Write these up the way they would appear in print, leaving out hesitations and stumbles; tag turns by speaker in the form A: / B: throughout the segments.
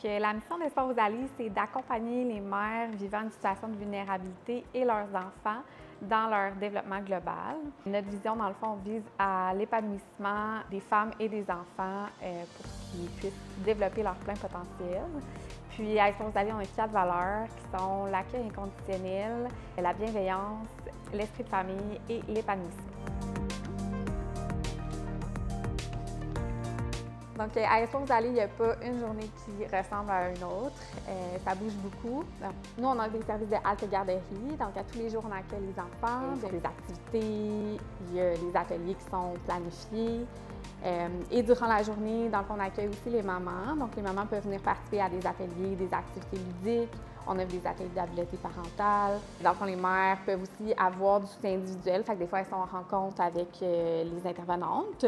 A: La mission d'Espoir aux Alliés, c'est d'accompagner les mères vivant une situation de vulnérabilité et leurs enfants dans leur développement global. Notre vision, dans le fond, vise à l'épanouissement des femmes et des enfants pour qu'ils puissent développer leur plein potentiel. Puis, à Espoir aux Alliés, on a 4 valeurs qui sont l'accueil inconditionnel, la bienveillance, l'esprit de famille et l'épanouissement. Donc, à Espoir aux Alliés, il n'y a pas une journée qui ressemble à une autre. Ça bouge beaucoup. Donc, nous, on a des services de halte-garderie. Donc, à tous les jours, on accueille les enfants, des activités, il y a des ateliers qui sont planifiés. Et durant la journée, dans le fond, on accueille aussi les mamans. Donc, les mamans peuvent venir participer à des ateliers, des activités ludiques. On offre des ateliers d'habileté parentale. Dans le fond, les mères peuvent aussi avoir du soutien individuel. Fait que des fois, elles sont en rencontre avec les intervenantes.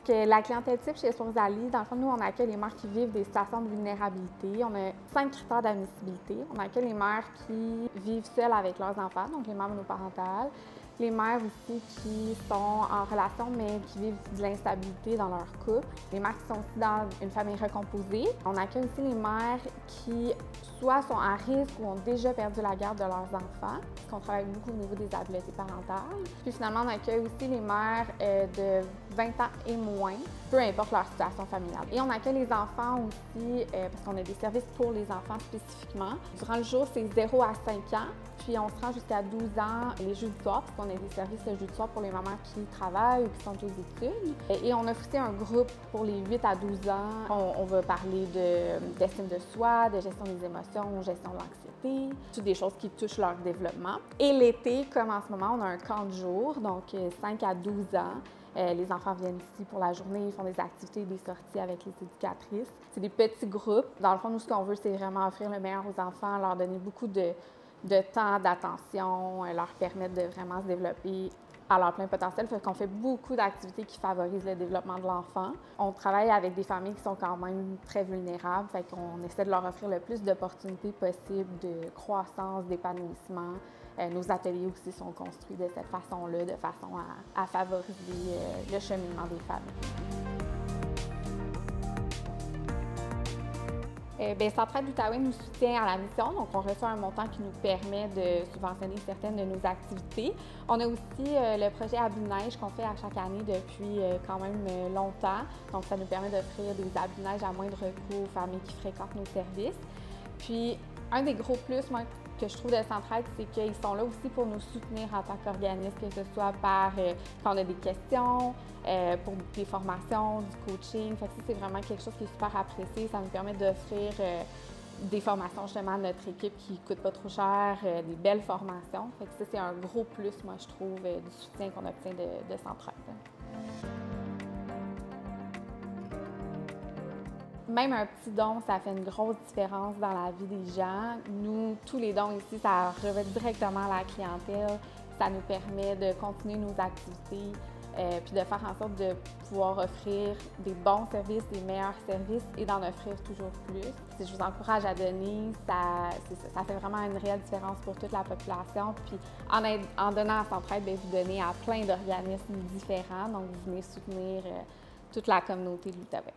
A: La clientèle type chez Espoir aux Alliés, dans le fond, nous, on accueille les mères qui vivent des situations de vulnérabilité. On a 5 critères d'admissibilité. On accueille les mères qui vivent seules avec leurs enfants, donc les mères monoparentales. Les mères aussi qui sont en relation, mais qui vivent de l'instabilité dans leur couple. Les mères qui sont aussi dans une famille recomposée. On accueille aussi les mères qui soit sont à risque ou ont déjà perdu la garde de leurs enfants, parce qu'on travaille beaucoup au niveau des habiletés parentales. Puis finalement, on accueille aussi les mères de 20 ans et moins, peu importe leur situation familiale. Et on accueille les enfants aussi, parce qu'on a des services pour les enfants spécifiquement. Durant le jour, c'est 0 à 5 ans. Puis on se rend jusqu'à 12 ans les jeudis soirs, parce qu'on a des services le jeudi soir pour les mamans qui travaillent ou qui sont aux études. Et on a aussi un groupe pour les 8 à 12 ans. On va parler d'estime de soi, de gestion des émotions, gestion de l'anxiété, toutes des choses qui touchent leur développement. Et l'été, comme en ce moment, on a un camp de jour, donc 5 à 12 ans. Les enfants viennent ici pour la journée, ils font des activités, des sorties avec les éducatrices. C'est des petits groupes. Dans le fond, nous, ce qu'on veut, c'est vraiment offrir le meilleur aux enfants, leur donner beaucoup de temps, d'attention, leur permettre de vraiment se développer à leur plein potentiel. Fait qu'on fait beaucoup d'activités qui favorisent le développement de l'enfant. On travaille avec des familles qui sont quand même très vulnérables. Fait qu'on essaie de leur offrir le plus d'opportunités possibles de croissance, d'épanouissement. Nos ateliers aussi sont construits de cette façon-là, de façon à favoriser le cheminement des familles. Centraide d'Outaouais nous soutient à la mission, donc on reçoit un montant qui nous permet de subventionner certaines de nos activités. On a aussi le projet Habits de neige qu'on fait à chaque année depuis quand même longtemps. Donc ça nous permet d'offrir des habits de neige à moindre coût aux familles qui fréquentent nos services. Puis un des gros plus, moi, que je trouve de Centraide, c'est qu'ils sont là aussi pour nous soutenir en tant qu'organisme, que ce soit par quand on a des questions, pour des formations, du coaching. Fait que ça, c'est vraiment quelque chose qui est super apprécié. Ça nous permet d'offrir des formations justement à notre équipe qui ne coûtent pas trop cher, des belles formations. Fait que ça, c'est un gros plus, moi, je trouve, du soutien qu'on obtient de Centraide. Même un petit don, ça fait une grosse différence dans la vie des gens. Nous, tous les dons ici, ça revient directement à la clientèle. Ça nous permet de continuer nos activités, puis de faire en sorte de pouvoir offrir des bons services, des meilleurs services et d'en offrir toujours plus. Si je vous encourage à donner, ça fait vraiment une réelle différence pour toute la population. Puis en donnant à Centraide, vous donnez à plein d'organismes différents, donc vous venez soutenir toute la communauté de l'Outaouais.